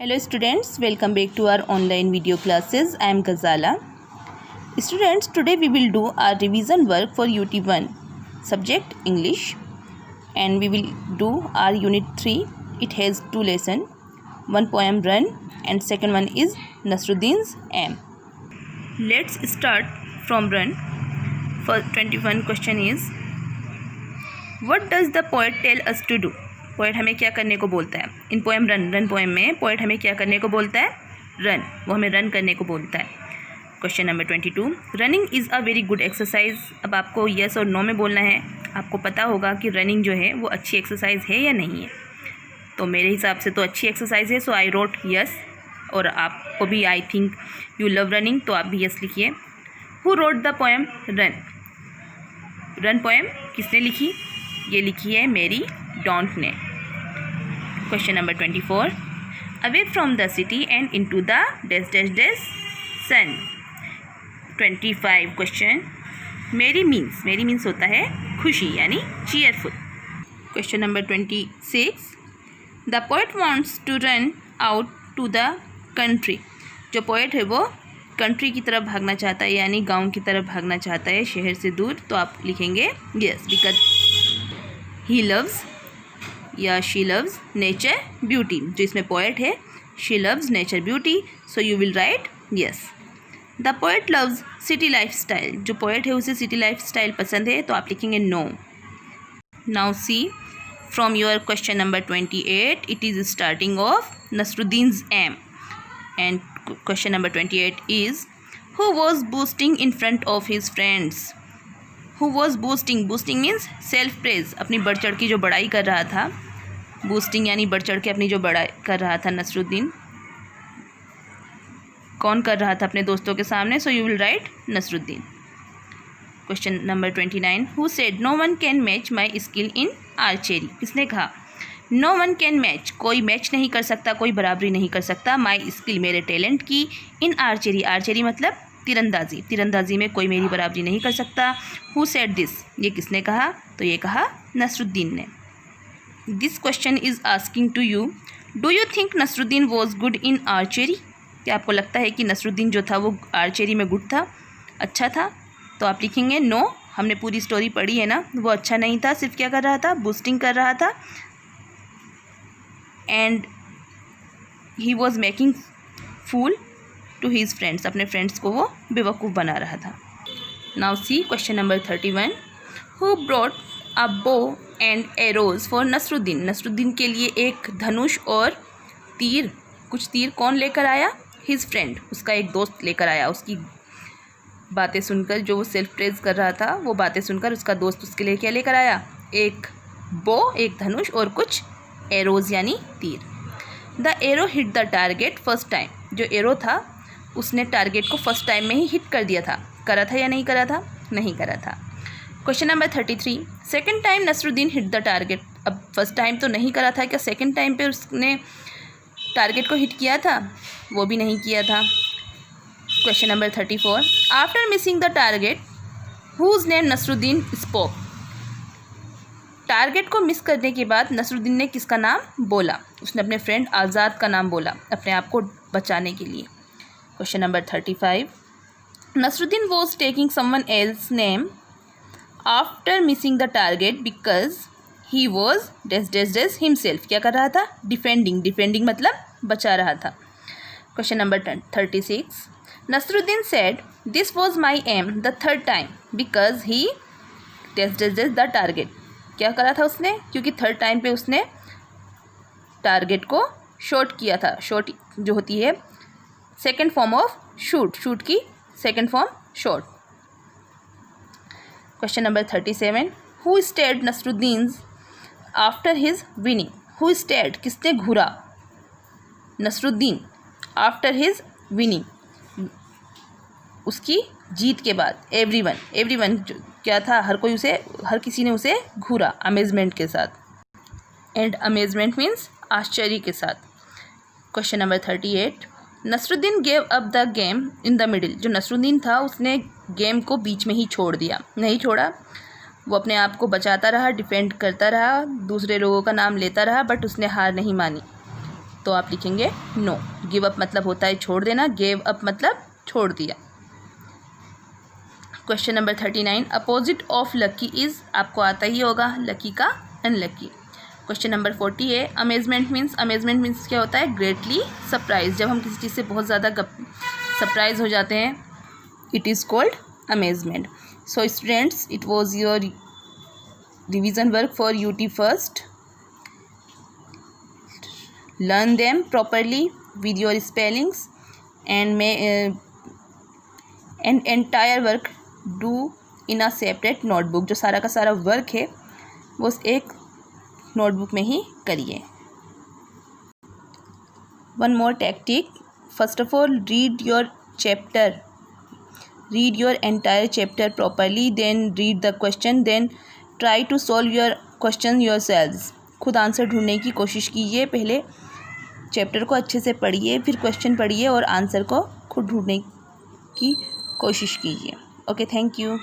Hello students, welcome back to our online video classes. I am Ghazala. Students, today we will do our revision work for UT1 subject English, and we will do our unit 3. It has 2 lessons, one poem Run and second one is Nasruddin's Aim. Let's start from Run. For 21 question is, what does the poet tell us to do? Poet हमें क्या करने को बोलता है? इन poem run poem में poet हमें क्या करने को बोलता है? रन. वो हमें रन करने को बोलता है. Question number 22, running is a very good exercise. अब आपको यस और नो में बोलना है. आपको पता होगा कि रनिंग जो है वो अच्छी एक्सरसाइज है या नहीं है. तो मेरे हिसाब से तो अच्छी एक्सरसाइज है, सो आई रोट यस. और आपको भी I think you love running, तो आप भी यस लिखिए. Who wrote the poem run? Run poem किसने लिखी? ये लिखी है मेरी डॉन्ट ने. Question number 24, away from the city and into the dash dash dash sun. 25 question, merry means होता है खुशी यानी cheerful. Question number 26, the poet wants to run out to the country. जो पोएट है वो कंट्री की तरफ भागना चाहता है यानी गांव की तरफ भागना चाहता है, शहर से दूर. तो आप लिखेंगे यस, बिकॉज ही लव्स या शी लव्स नेचर ब्यूटी. जो इसमें पोएट है, she loves nature beauty, so you will right yes. The poet loves city life style. जो पोएट है उसे सिटी लाइफ स्टाइल पसंद है, तो आप लिखेंगे no. Now see from your question number 28, it is starting of Nasruddin's aim. And question number 28 is, who was boasting in front of his friends. Who was boasting? Boasting means self praise, अपनी बढ़ चढ़ की जो बड़ाई कर रहा था. Boosting यानी बढ़ चढ़ के अपनी जो बड़ाई कर रहा था नसरुद्दीन. कौन कर रहा था? अपने दोस्तों के सामने, so you will write Nasruddin. Question number 29, who said no one can match my skill in archery. किसने कहा नो वन कैन मैच? कोई मैच नहीं कर सकता, कोई बराबरी नहीं कर सकता माई स्किल, मेरे टैलेंट की, इन आर्चरी. आर्चरी मतलब तीरंदाजी. तीरंदाजी में कोई मेरी बराबरी नहीं कर सकता. Who said this? ये किसने कहा? तो ये कहा नसरुद्दीन ने. This question is asking to you, do you think Nasruddin was good in archery? क्या आपको लगता है कि नसरुद्दीन जो था वो आर्चरी में गुड था, अच्छा था? तो आप लिखेंगे नो. हमने पूरी स्टोरी पढ़ी है ना, वो अच्छा नहीं था, सिर्फ क्या कर रहा था? बूस्टिंग कर रहा था. And he was making fool to his friends. अपने फ्रेंड्स को वो बेवकूफ़ बना रहा था. Now see question number 31, who brought a bow and arrows for Nasruddin. Nasruddin के लिए एक धनुष और तीर, कुछ तीर कौन लेकर आया? हिज फ्रेंड, उसका एक दोस्त लेकर आया. उसकी बातें सुनकर, जो वो सेल्फ प्रेज कर रहा था, वो बातें सुनकर उसका दोस्त उसके लिए क्या लेकर आया? एक बो, एक धनुष और कुछ एरोज यानी तीर. The arrow hit the target first time. जो एरो था उसने टारगेट को फर्स्ट टाइम में ही हिट कर दिया था. करा था या नहीं करा था? नहीं करा था. Question number 33, second time Nasruddin hit the target. अब फर्स्ट टाइम तो नहीं करा था, क्या सेकेंड टाइम पे उसने टारगेट को हिट किया था? वो भी नहीं किया था. Question number 34, after missing the target whose name Nasruddin spoke. Target को मिस करने के बाद नसरुद्दीन ने किसका नाम बोला? उसने अपने फ्रेंड आज़ाद का नाम बोला, अपने आप को बचाने के लिए. Question number 35, Nasruddin was taking someone else name after missing the target because he was dash dash dash himself. क्या कर रहा था? डिफेंडिंग. डिफेंडिंग मतलब बचा रहा था. Question number 36, Nasruddin said this was my aim the third time because he dash dash dash the target. क्या करा था उसने? क्योंकि थर्ड टाइम पे उसने टारगेट को शॉट किया था. शॉट जो होती है second form of shoot, shoot की second form shot. Question number 37, who stared Nasruddin after his winning. Who stared? किसने घूरा? नसरुद्दीन. आफ्टर हिज विनिंग, उसकी जीत के बाद. एवरीवन, एवरीवन क्या था? हर कोई उसे, हर किसी ने उसे घूरा अमेजमेंट के साथ. एंड अमेजमेंट मीन्स आश्चर्य के साथ. Question number 38, Nasruddin gave up the game in the middle. जो नसरुद्दीन था उसने गेम को बीच में ही छोड़ दिया, नहीं छोड़ा. वो अपने आप को बचाता रहा, डिफेंड करता रहा, दूसरे लोगों का नाम लेता रहा, बट उसने हार नहीं मानी. तो आप लिखेंगे नो। गिव अप मतलब होता है छोड़ देना, गेव अप मतलब छोड़ दिया। Question number 39, opposite of lucky is, आपको आता ही होगा लकी का अनलकी। क्वेश्चन नंबर 40 है, अमेजमेंट मीन्स क्या होता है? Greatly surprise. जब हम किसी चीज़ से बहुत ज़्यादा सरप्राइज हो जाते हैं, it is called amazement. So students, it was your revision work for UT first. Learn them properly with your spellings and entire work do in a separate notebook। जो सारा का सारा वर्क है वो एक नोटबुक में ही करिए। One more tactic, first of all read your entire chapter properly, then read the question, then try to solve your question yourselves। खुद आंसर ढूंढने की कोशिश कीजिए। पहले चैप्टर को अच्छे से पढ़िए, फिर क्वेश्चन पढ़िए और आंसर को खुद ढूंढने की कोशिश कीजिए। Okay, thank you.